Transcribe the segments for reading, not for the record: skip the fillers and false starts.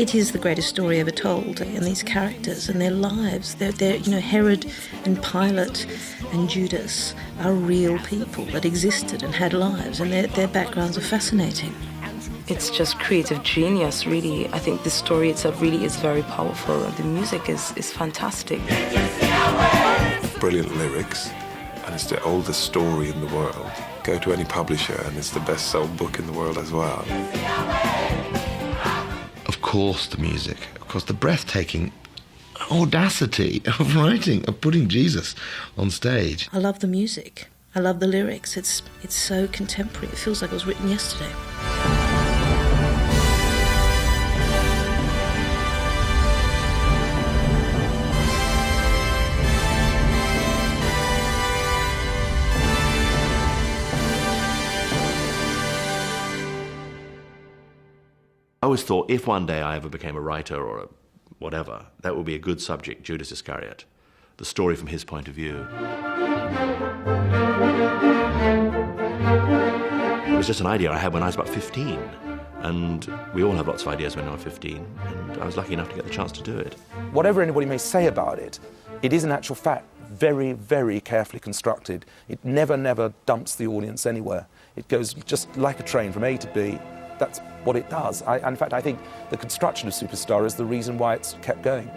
It is the greatest story ever told, and these characters and their lives, they're Herod and Pilate and Judas are real people that existed and had lives, and their backgrounds are fascinating. It's just creative genius, really. I think the story itself really is very powerful, and the music is fantastic. Brilliant lyrics, and it's the oldest story in the world. Go to any publisher and it's the best-sold book in the world as well. Of course the music, of course the breathtaking audacity of writing, of putting Jesus on stage. I love the music. I love the lyrics. It's so contemporary. It feels like it was written yesterday. I always thought if one day I ever became a writer or a whatever, that would be a good subject, Judas Iscariot, the story from his point of view. It was just an idea I had when I was about 15, and we all have lots of ideas when we're 15, and I was lucky enough to get the chance to do it. Whatever anybody may say about it, it is in actual fact very, very carefully constructed. It never dumps the audience anywhere. It goes just like a train from A to B. That's what it does. In fact, I think the construction of Superstar is the reason why it's kept going.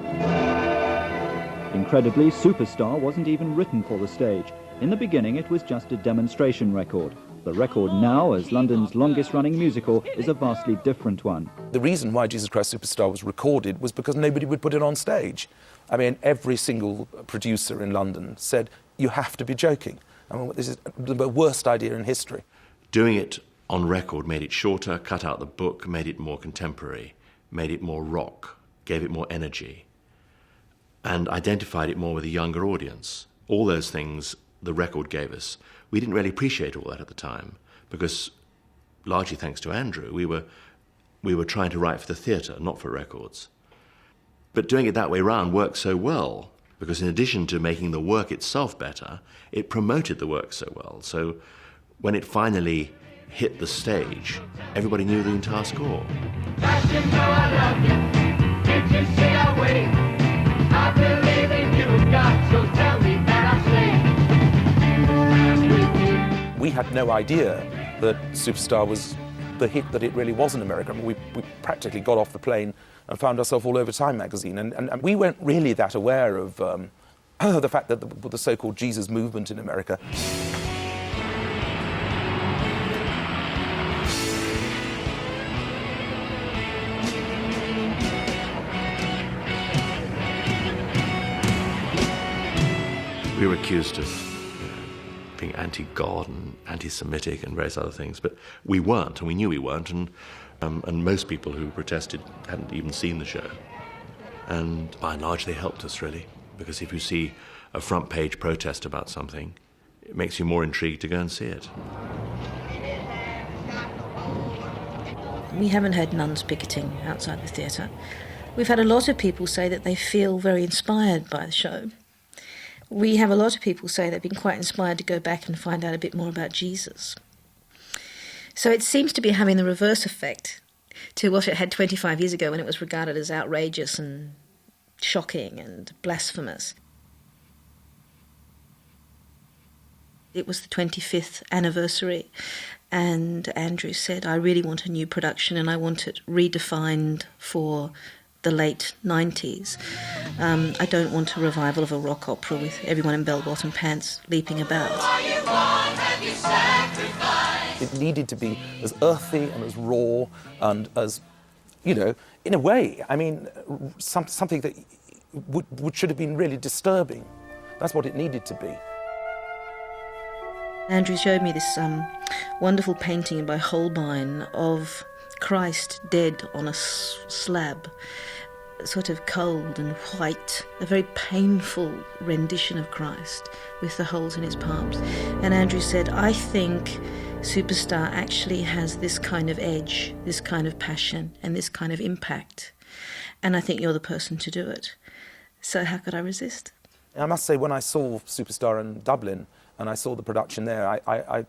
Incredibly, Superstar wasn't even written for the stage. In the beginning, it was just a demonstration record. The record now, as London's longest-running musical, is a vastly different one. The reason why Jesus Christ Superstar was recorded was because nobody would put it on stage. I mean, every single producer in London said, you have to be joking. I mean, this is the worst idea in history. Doing it on record made it shorter, cut out the book, made it more contemporary, made it more rock, gave it more energy, and identified it more with a younger audience. All those things the record gave us. We didn't really appreciate all that at the time because, largely thanks to Andrew, we were trying to write for the theatre, not for records. But doing it that way round worked so well because in addition to making the work itself better, it promoted the work so well. So when it finally hit the stage, everybody knew the entire score. We had no idea that Superstar was the hit that it really was in America. I mean, we practically got off the plane and found ourselves all over Time magazine, and we weren't really that aware of the fact that the so-called Jesus movement in America. We were accused of being anti-God and anti-Semitic and various other things, but we weren't, and we knew we weren't, and most people who protested hadn't even seen the show. And by and large, they helped us, really, because if you see a front-page protest about something, it makes you more intrigued to go and see it. We haven't had nuns picketing outside the theatre. We've had a lot of people say that they feel very inspired by the show. We have a lot of people say they've been quite inspired to go back and find out a bit more about Jesus. So it seems to be having the reverse effect to what it had 25 years ago when it was regarded as outrageous and shocking and blasphemous. It was the 25th anniversary, and Andrew said, I really want a new production and I want it redefined for the late 90s. I don't want a revival of a rock opera with everyone in bell-bottom pants leaping about. It needed to be as earthy and as raw and as, in a way, I mean, something that should have been really disturbing. That's what it needed to be. Andrew showed me this wonderful painting by Holbein of Christ dead on a slab, sort of cold and white, a very painful rendition of Christ with the holes in his palms. And Andrew said, I think Superstar actually has this kind of edge, this kind of passion and this kind of impact. And I think you're the person to do it. So how could I resist? I must say, when I saw Superstar in Dublin and I saw the production there, I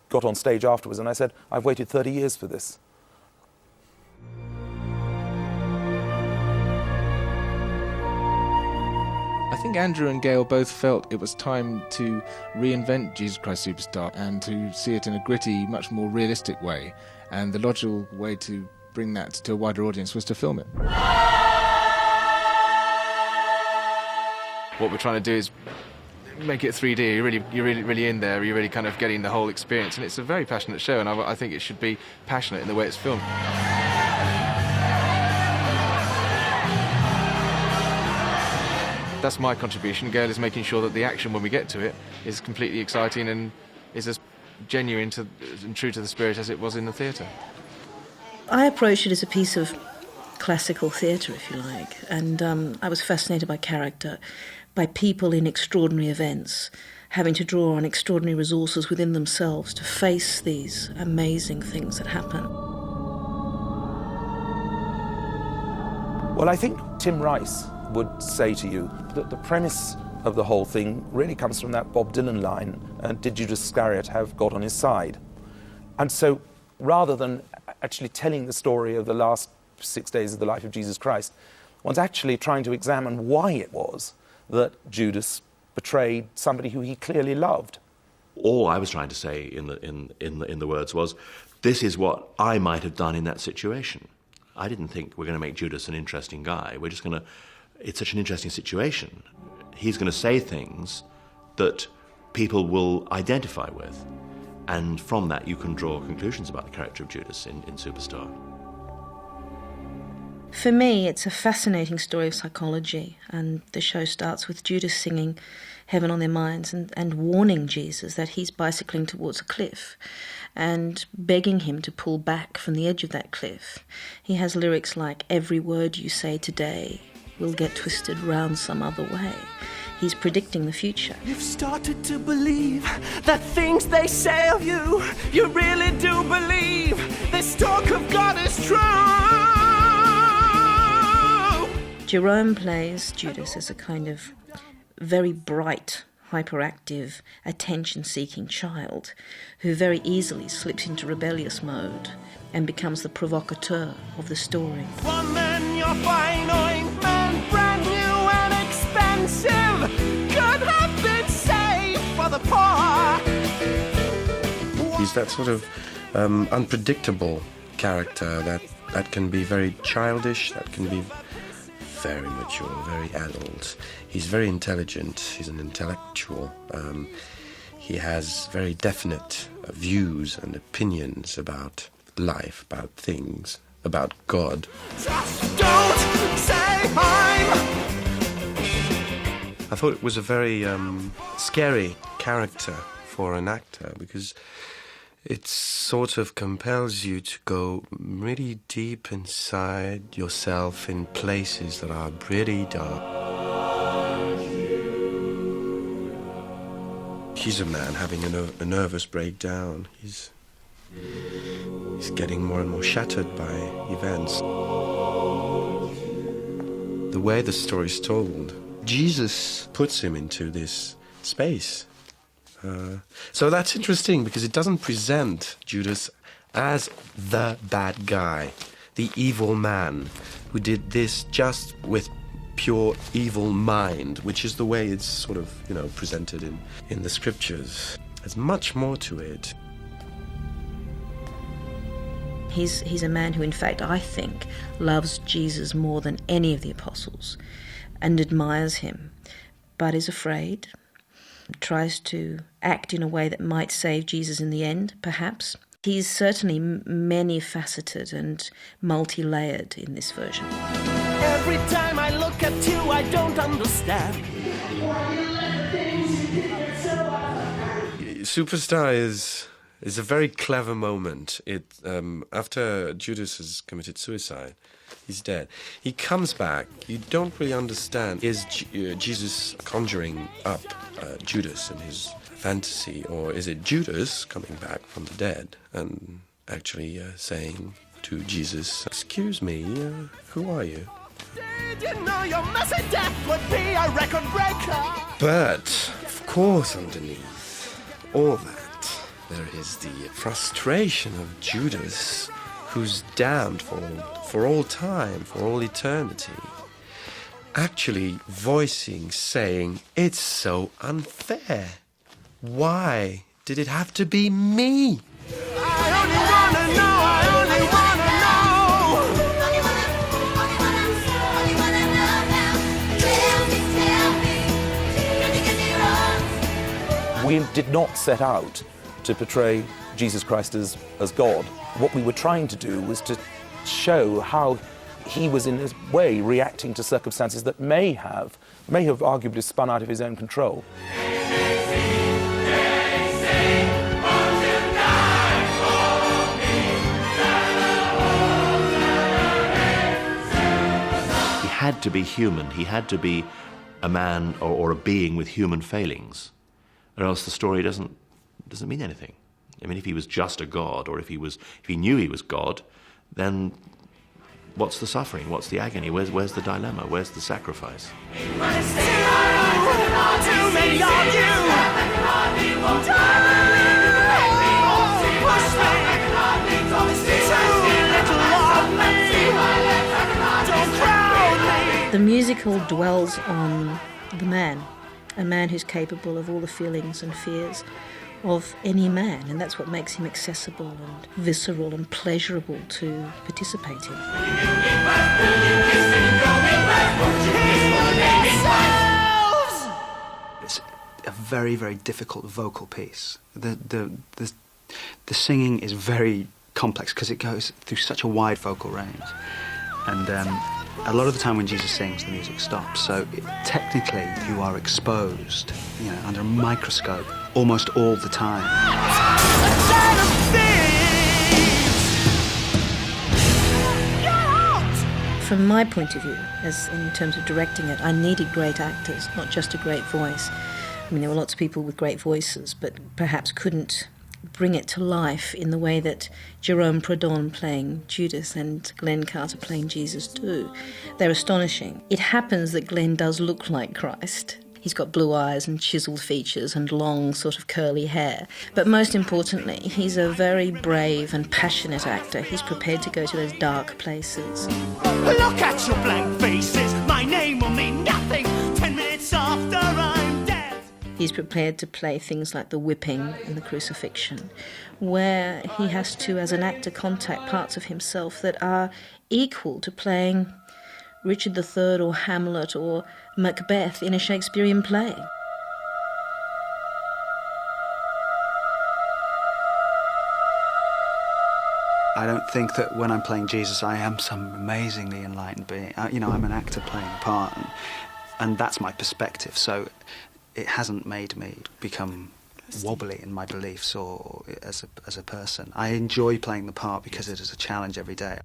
got on stage afterwards and I said, I've waited 30 years for this. think Andrew and Gail both felt it was time to reinvent Jesus Christ Superstar and to see it in a gritty, much more realistic way. And the logical way to bring that to a wider audience was to film it. What we're trying to do is make it 3D. You're really in there. You're really kind of getting the whole experience, and it's a very passionate show. And I think it should be passionate in the way it's filmed. That's my contribution. Gail is making sure that the action, when we get to it, is completely exciting and is as genuine and true to the spirit as it was in the theatre. I approached it as a piece of classical theatre, if you like, and I was fascinated by character, by people in extraordinary events, having to draw on extraordinary resources within themselves to face these amazing things that happen. Well, I think Tim Rice would say to you that the premise of the whole thing really comes from that Bob Dylan line, did Judas Iscariot have God on his side? And so rather than actually telling the story of the last 6 days of the life of Jesus Christ, one's actually trying to examine why it was that Judas betrayed somebody who he clearly loved. All I was trying to say in the words was, this is what I might have done in that situation. I didn't think we're going to make Judas an interesting guy. We're just going to... It's such an interesting situation. He's going to say things that people will identify with. And from that, you can draw conclusions about the character of Judas in Superstar. For me, it's a fascinating story of psychology, and the show starts with Judas singing Heaven on Their Minds and warning Jesus that he's bicycling towards a cliff and begging him to pull back from the edge of that cliff. He has lyrics like, every word you say today will get twisted round some other way. He's predicting the future. You've started to believe that things they say of you, you really do believe this talk of God is true. Jerome plays Judas as a kind of very bright, hyperactive, attention-seeking child who very easily slips into rebellious mode and becomes the provocateur of the story. One man, your fine ointment, brand new and expensive, could have been saved for the poor. He's that sort of unpredictable character that can be very childish, that can be very mature, very adult. He's very intelligent, he's an intellectual. He has very definite views and opinions about life, about things, about God. Just don't say I'm... I thought it was a very scary character for an actor because it sort of compels you to go really deep inside yourself in places that are pretty dark. He's a man having a nervous breakdown. He's getting more and more shattered by events. The way the story's told, Jesus puts him into this space. So that's interesting because it doesn't present Judas as the bad guy, the evil man who did this just with pure evil mind, which is the way it's sort of, presented in the scriptures. There's much more to it. He's a man who, in fact, I think, loves Jesus more than any of the apostles and admires him, but is afraid, tries to act in a way that might save Jesus in the end, perhaps. He's certainly many-faceted and multi-layered in this version. Every time I look at you, I don't understand. Superstar is a very clever moment. After Judas has committed suicide, he's dead. He comes back. You don't really understand. Is Jesus conjuring up Judas and his fantasy, or is it Judas coming back from the dead and actually saying to Jesus, "Excuse me, who are you?" Did you know your messy death would be a record breaker? But, of course, underneath all that, there is the frustration of Judas, who's damned for all time, for all eternity. actually voicing, saying, it's so unfair. Why did it have to be me? I only wanna know, I only wanna know. We did not set out to portray Jesus Christ as God. What we were trying to do was to show how he was in his way reacting to circumstances that may have arguably spun out of his own control. He had to be human. He had to be a man or a being with human failings, or else the story doesn't mean anything. I mean, if he was just a god, or if he knew he was God, then what's the suffering? What's the agony? Where's the dilemma? Where's the sacrifice? The musical dwells on the man, a man who's capable of all the feelings and fears of any man, and that's what makes him accessible and visceral and pleasurable to participate in. It's a very, very difficult vocal piece. The singing is very complex because it goes through such a wide vocal range, and a lot of the time when Jesus sings, the music stops. So technically, you are exposed, under a microscope almost all the time. From my point of view, as in terms of directing it, I needed great actors, not just a great voice. I mean, there were lots of people with great voices, but perhaps couldn't bring it to life in the way that Jerome Pradon playing Judas and Glenn Carter playing Jesus do. They're astonishing. It happens that Glenn does look like Christ. He's got blue eyes and chiseled features and long sort of curly hair. But most importantly, he's a very brave and passionate actor. He's prepared to go to those dark places. Look at your blank faces, my name will mean nothing 10 minutes after I'm dead. He's prepared to play things like the whipping and the crucifixion, where he has to, as an actor, contact parts of himself that are equal to playing Richard III or Hamlet or Macbeth in a Shakespearean play. I don't think that when I'm playing Jesus, I am some amazingly enlightened being. I'm an actor playing a part, and that's my perspective. So it hasn't made me become wobbly in my beliefs or as a person. I enjoy playing the part because it is a challenge every day.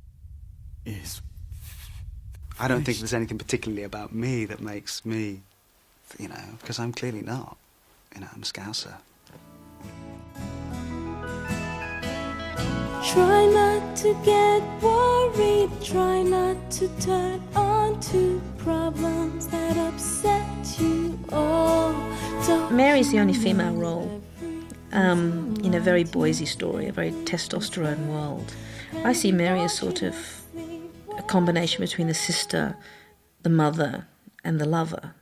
I don't think there's anything particularly about me that makes me, because I'm clearly not. I'm a Scouser. Try not to get worried, try not to turn on to problems that upset you all. Mary's the only female role in a very Boise story, a very testosterone world. I see Mary as sort of a combination between the sister, the mother, and the lover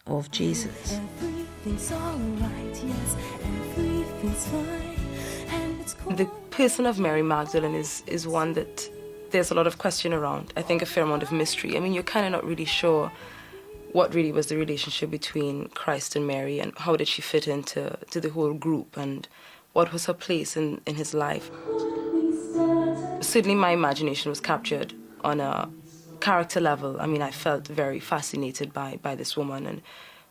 of Jesus. Everything's all right, yes, everything's fine, and it's cool. The person of Mary Magdalene is one that there's a lot of question around. I think a fair amount of mystery. I mean, you're kind of not really sure what really was the relationship between Christ and Mary, and how did she fit into the whole group, and what was her place in his life. Certainly my imagination was captured on a character level. I mean, I felt very fascinated by this woman and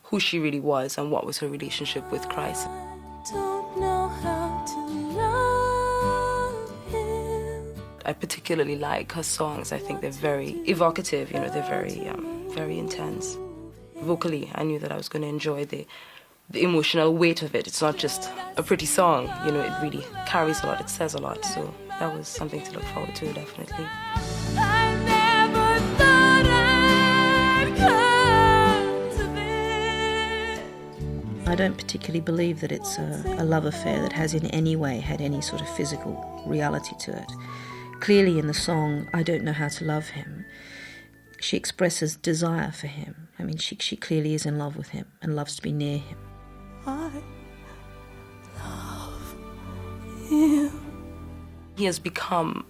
who she really was and what was her relationship with Christ. Don't know how to love him. I particularly like her songs. I think they're very evocative, they're very, very intense. Vocally, I knew that I was going to enjoy the emotional weight of it. It's not just a pretty song, it really carries a lot, it says a lot, so that was something to look forward to, definitely. I never thought I'd come to this. I don't particularly believe that it's a love affair that has in any way had any sort of physical reality to it. Clearly in the song, I Don't Know How to Love Him, she expresses desire for him. I mean, she clearly is in love with him and loves to be near him. I love you. He has become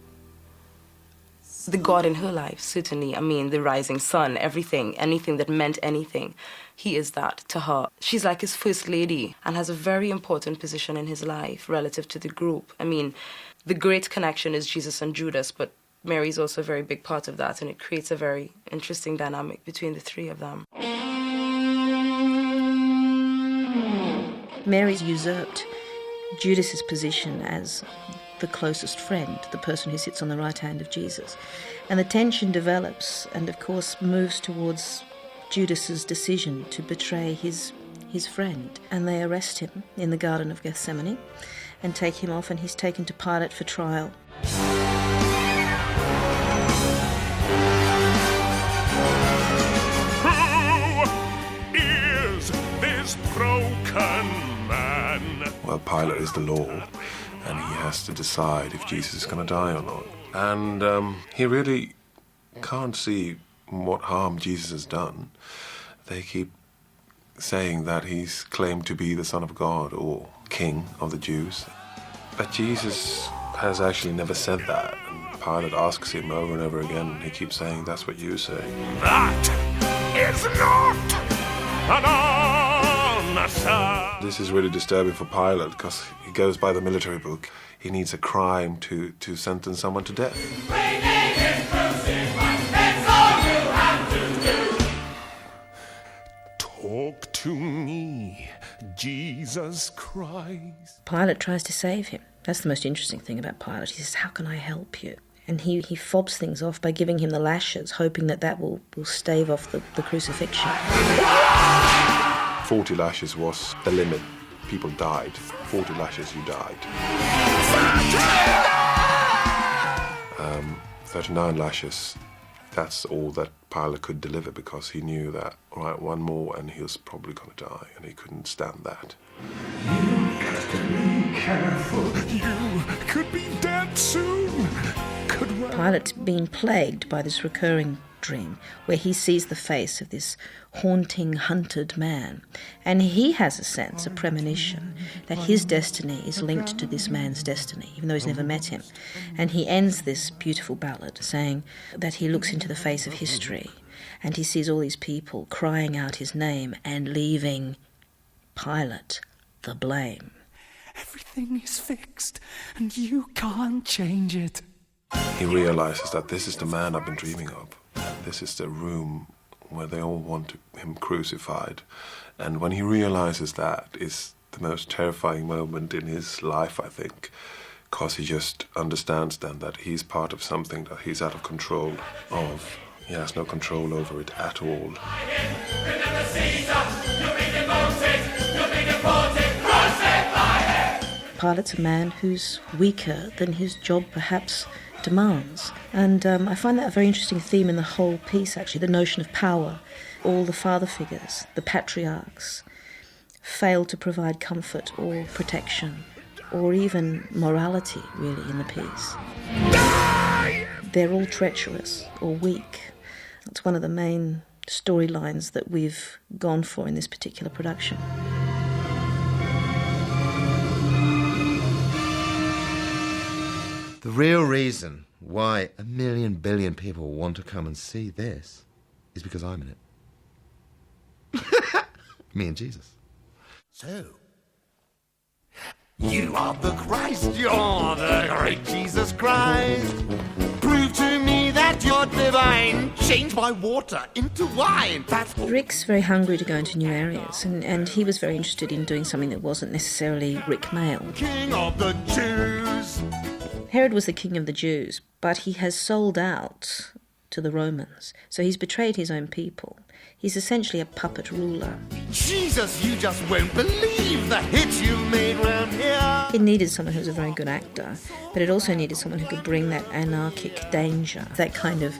the God in her life, certainly. I mean, the rising sun, everything, anything that meant anything. He is that to her. She's like his first lady and has a very important position in his life relative to the group. I mean, the great connection is Jesus and Judas, but Mary's also a very big part of that, and it creates a very interesting dynamic between the three of them. Mary's usurped Judas's position as the closest friend, the person who sits on the right hand of Jesus. And the tension develops and, of course, moves towards Judas's decision to betray his friend. And they arrest him in the Garden of Gethsemane and take him off, and he's taken to Pilate for trial. Who is this broken man? Well, Pilate is the law, and he has to decide if Jesus is going to die or not. And he really can't see what harm Jesus has done. They keep saying that he's claimed to be the Son of God or King of the Jews. But Jesus has actually never said that. And Pilate asks him over and over again, and he keeps saying, that's what you say. That is not an answer. This is really disturbing for Pilate because he goes by the military book. He needs a crime to sentence someone to death. Talk to me, Jesus Christ. Pilate tries to save him. That's the most interesting thing about Pilate. He says, how can I help you? And he fobs things off by giving him the lashes, hoping that will stave off the crucifixion. 40 lashes was the limit. People died. 40 lashes, you died. 39 lashes, that's all that Pilate could deliver, because he knew that, right, one more and he was probably going to die, and he couldn't stand that. You got to be careful. You could be dead soon. Pilate's been plagued by this recurring dream where he sees the face of this haunting, hunted man, and he has a sense, a premonition, that his destiny is linked to this man's destiny, even though he's never met him. And he ends this beautiful ballad saying that he looks into the face of history and he sees all these people crying out his name and leaving Pilate the blame. Everything is fixed and you can't change it. He realizes that this is the man I've been dreaming of. This is the room where they all want him crucified. And when he realizes that, is the most terrifying moment in his life, I think, because he just understands then that he's part of something that he's out of control of. He has no control over it at all. Pilate's a man who's weaker than his job perhaps demands. And I find that a very interesting theme in the whole piece, actually, the notion of power. All the father figures, the patriarchs, fail to provide comfort or protection or even morality, really, in the piece. They're all treacherous or weak. That's one of the main storylines that we've gone for in this particular production. The real reason why 1 million billion people want to come and see this is because I'm in it. Me and Jesus. So, you are the Christ, you're the great Jesus Christ. Prove to me that you're divine. Change my water into wine. That's all. Rick's very hungry to go into new areas, and he was very interested in doing something that wasn't necessarily Rick Mail. King of the Jews. Herod was the king of the Jews, but he has sold out to the Romans. So he's betrayed his own people. He's essentially a puppet ruler. Jesus, you just won't believe the hits you made round here. It needed someone who was a very good actor, but it also needed someone who could bring that anarchic danger, that kind of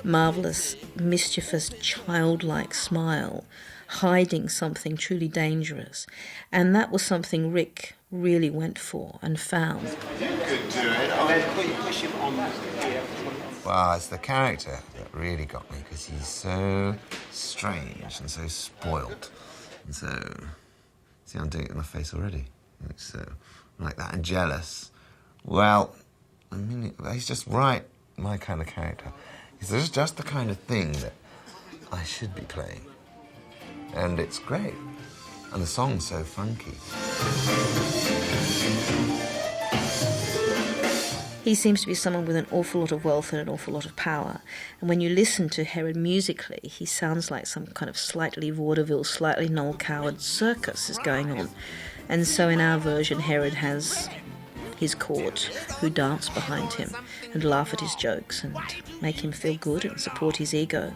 marvellous, mischievous, childlike smile, hiding something truly dangerous. And that was something Rick really went for and found. You could do it. I'll push him on here. Well, it's the character that really got me, because he's so strange and so spoilt. And so... See, I'm doing it in my face already. It's so... like that, and jealous. Well, I mean, he's just right, my kind of character. He's just the kind of thing that I should be playing. And it's great. And the song's so funky. He seems to be someone with an awful lot of wealth and an awful lot of power. And when you listen to Herod musically, he sounds like some kind of slightly vaudeville, slightly Noel Coward circus is going on. And so in our version, Herod has his court who dance behind him and laugh at his jokes and make him feel good and support his ego.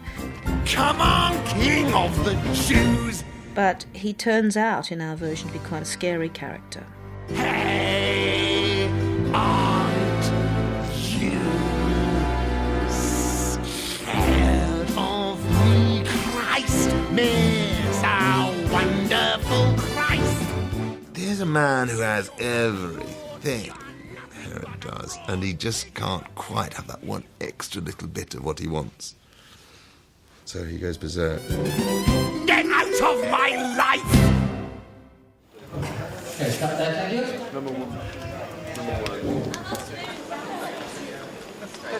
Come on, King of the Jews! But he turns out in our version to be quite a scary character. Hey, aren't you scared of me, Christ? Mr. Wonderful Christ! There's a man who has everything Herod does, and he just can't quite have that one extra little bit of what he wants. So he goes berserk. Get out of my life! Number one.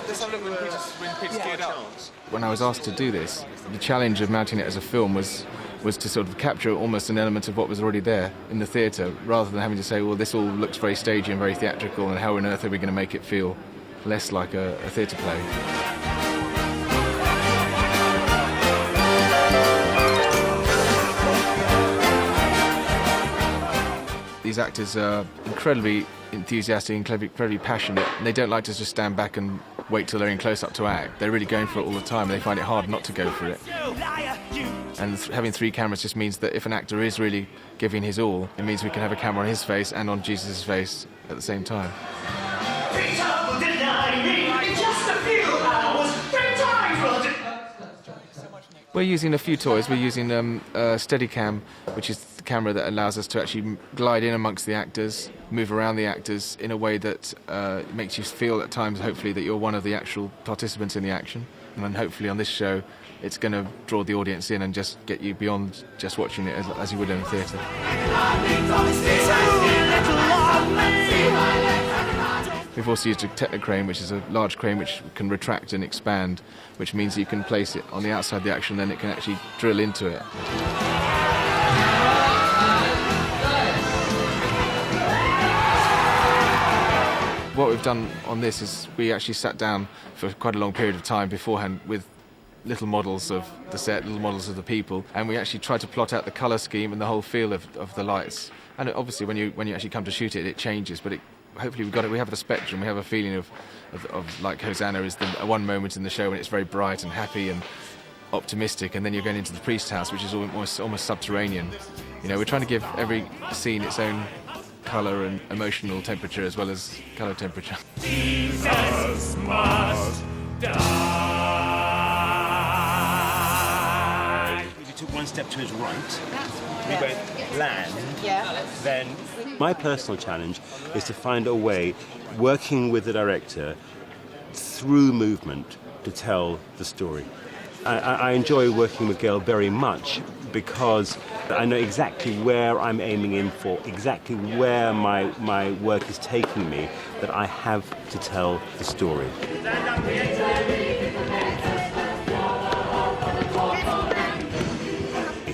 Let's have a look when Peter's geared up. When I was asked to do this, the challenge of mounting it as a film was to sort of capture almost an element of what was already there in the theatre, rather than having to say, well, this all looks very stagey and very theatrical, and how on earth are we going to make it feel less like a theatre play? These actors are incredibly enthusiastic, incredibly passionate, and they don't like to just stand back and wait till they're in close-up to act. They're really going for it all the time, and they find it hard not to go for it. And having 3 cameras just means that if an actor is really giving his all, it means we can have a camera on his face and on Jesus' face at the same time. We're using a few toys. We're using a Steadicam, which is the camera that allows us to actually glide in amongst the actors, move around the actors in a way that makes you feel at times, hopefully, that you're one of the actual participants in the action. And then hopefully on this show, it's going to draw the audience in and just get you beyond just watching it as you would in a theatre. We've also used a Technocrane, which is a large crane which can retract and expand, which means you can place it on the outside of the action, then it can actually drill into it. What we've done on this is we actually sat down for quite a long period of time beforehand with little models of the set, little models of the people, and we actually tried to plot out the colour scheme and the whole feel of the lights. And obviously when you actually come to shoot it, it changes, but hopefully we have the spectrum, we have a feeling of like Hosanna is the one moment in the show when it's very bright and happy and optimistic, and then you're going into the priest house, which is almost subterranean. You know, we're trying to give every scene its own colour and emotional temperature as well as colour temperature. Jesus must die. If you took one step to his right, we went land, then... My personal challenge is to find a way, working with the director, through movement, to tell the story. I enjoy working with Gail very much because I know exactly where I'm aiming in for, exactly where my work is taking me, that I have to tell the story.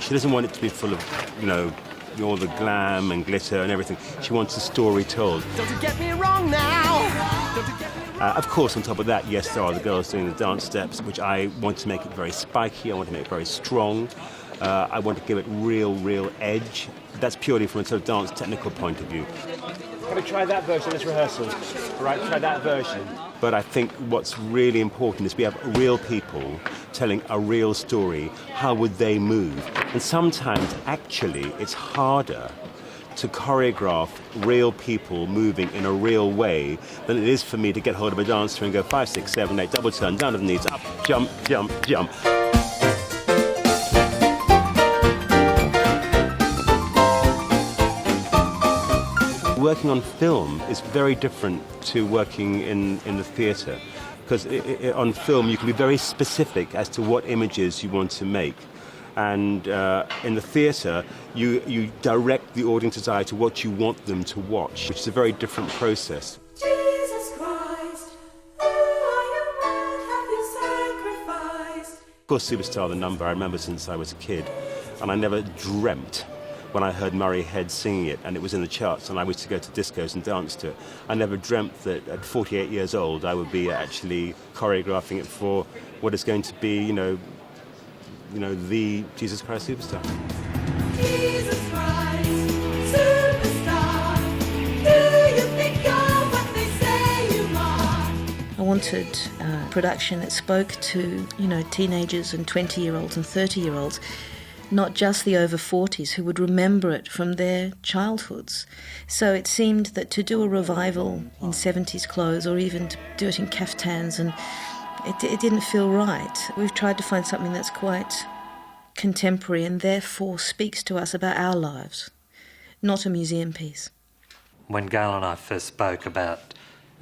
She doesn't want it to be full of, all the glam and glitter and everything. She wants a story told. Don't you get me wrong now! Of course, on top of that, yes, there are the girls doing the dance steps, which I want to make it very spiky, I want to make it very strong. I want to give it real edge. That's purely from a sort of dance technical point of view. Can we try that version of this rehearsal? Right, try that version. But I think what's really important is we have real people telling a real story. How would they move? And sometimes, actually, it's harder to choreograph real people moving in a real way than it is for me to get hold of a dancer and go 5, 6, 7, 8, double turn, down to the knees, up, jump, jump, jump. Working on film is very different to working in the theatre. Because on film you can be very specific as to what images you want to make. And in the theatre, you direct the audience's eye to what you want them to watch, which is a very different process. Jesus Christ, who are you, what have you sacrificed? Of course, Superstar, the number, I remember since I was a kid, and I never dreamt when I heard Murray Head singing it, and it was in the charts, and I used to go to discos and dance to it. I never dreamt that at 48 years old I would be actually choreographing it for what is going to be, you know, the Jesus Christ Superstar. Jesus Christ, superstar, do you think you're what they say you are? I wanted a production that spoke to, teenagers and 20-year-olds and 30-year-olds, not just the over 40s who would remember it from their childhoods. So it seemed that to do a revival in 70s clothes or even to do it in caftans, and it didn't feel right. We've tried to find something that's quite contemporary and therefore speaks to us about our lives, not a museum piece. When Gail and I first spoke about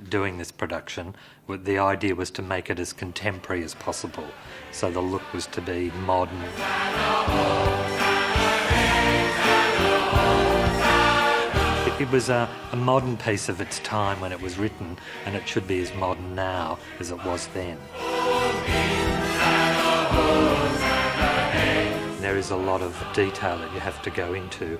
doing this production, the idea was to make it as contemporary as possible. So the look was to be modern. It was a modern piece of its time when it was written, and it should be as modern now as it was then. There is a lot of detail that you have to go into.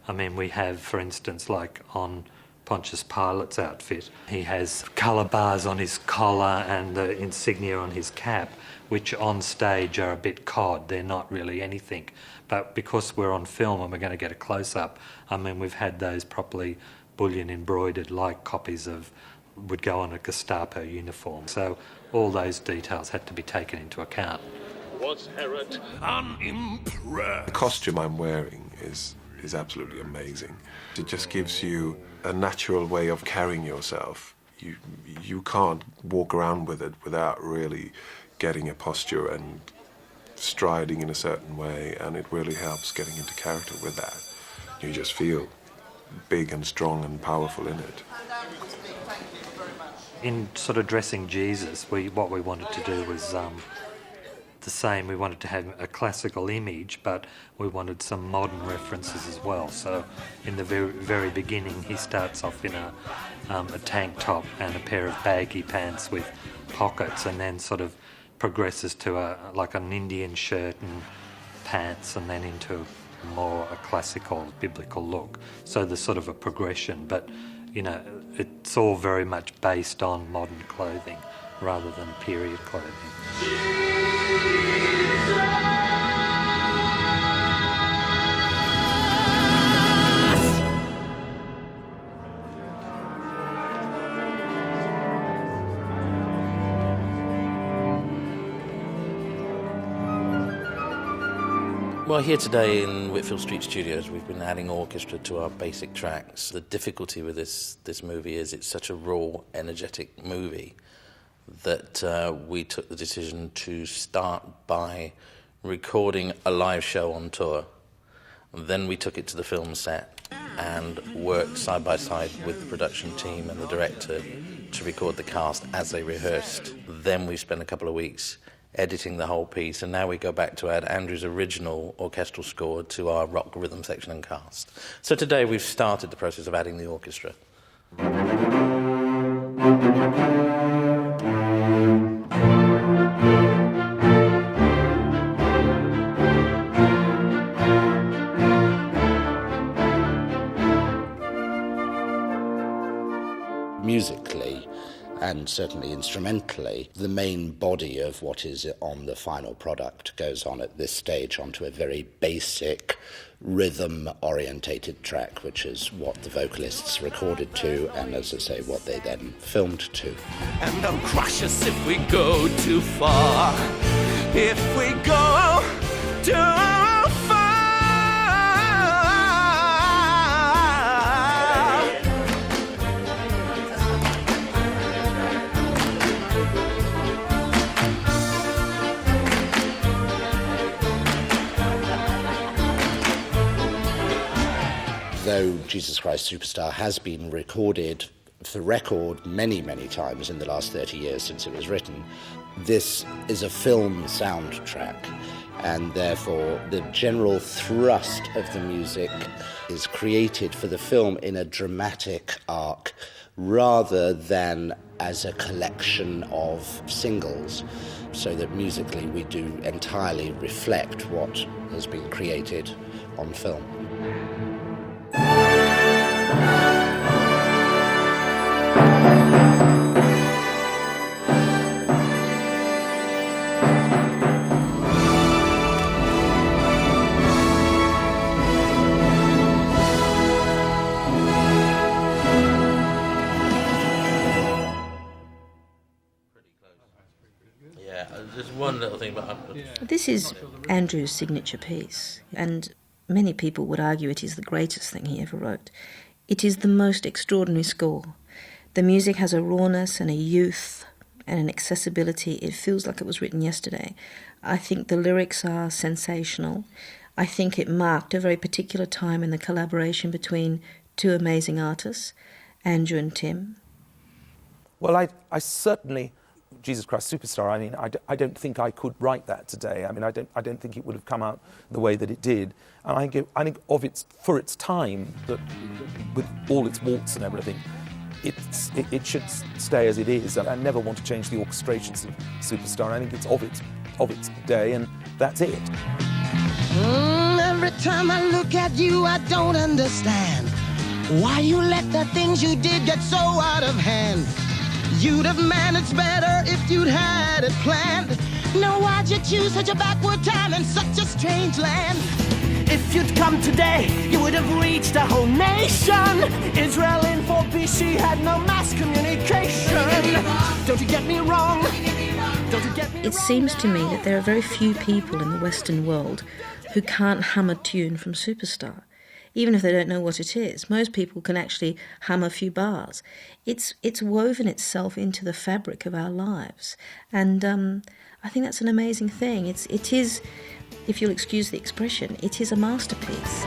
I mean, we have, for instance, like on Pontius Pilate's outfit, he has colour bars on his collar and the insignia on his cap, which on stage are a bit cod. They're not really anything. But because we're on film and we're going to get a close-up, I mean, we've had those properly bullion embroidered like copies of, would go on a Gestapo uniform. So all those details had to be taken into account. Was Herod unimpressed? The costume I'm wearing is absolutely amazing. It just gives you a natural way of carrying yourself. You can't walk around with it without really getting a posture and striding in a certain way, and it really helps getting into character with that. You just feel big and strong and powerful in it. In sort of dressing Jesus, what we wanted to do was the same. We wanted to have a classical image, but we wanted some modern references as well. So in the very beginning, he starts off in a tank top and a pair of baggy pants with pockets, and then sort of progresses to like an Indian shirt and pants, and then into more a classical biblical look. So there's sort of a progression, but it's all very much based on modern clothing rather than period clothing. Well, here today in Whitfield Street Studios, we've been adding orchestra to our basic tracks. The difficulty with this movie is it's such a raw, energetic movie that we took the decision to start by recording a live show on tour. Then we took it to the film set and worked side by side with the production team and the director to record the cast as they rehearsed. Then we spent a couple of weeks editing the whole piece, and now we go back to add Andrew's original orchestral score to our rock rhythm section and cast. So today we've started the process of adding the orchestra. Musically, and certainly instrumentally, the main body of what is on the final product goes on at this stage onto a very basic rhythm-orientated track, which is what the vocalists recorded to, and as I say, what they then filmed to. And they'll crush us if we go too far. If we go too far. Though Jesus Christ Superstar has been recorded for record many, many times in the last 30 years since it was written. This is a film soundtrack, and therefore the general thrust of the music is created for the film in a dramatic arc rather than as a collection of singles, so that musically we do entirely reflect what has been created on film. There's one little thing about... This is Andrew's signature piece, and many people would argue it is the greatest thing he ever wrote. It is the most extraordinary score. The music has a rawness and a youth and an accessibility. It feels like it was written yesterday. I think the lyrics are sensational. I think it marked a very particular time in the collaboration between two amazing artists, Andrew and Tim. Well, I certainly... Jesus Christ Superstar, I mean, I don't think I could write that today. I mean, I don't think it would have come out the way that it did. And I think for its time, that with all its warts and everything, it should stay as it is. And I never want to change the orchestrations of Superstar. I think it's of its day, and that's it. Every time I look at you, I don't understand why you let the things you did get so out of hand. You'd have managed better if you'd had it planned. Now why'd you choose such a backward time in such a strange land? If you'd come today, you would have reached a whole nation. Israel in 4 BC had no mass communication. Don't you get me wrong? Don't you get me wrong? It seems to me that there are very few people in the Western world who can't hum a tune from Superstar, even if they don't know what it is. Most people can actually hum a few bars. It's woven itself into the fabric of our lives, and I think that's an amazing thing. It is, if you'll excuse the expression, it is a masterpiece.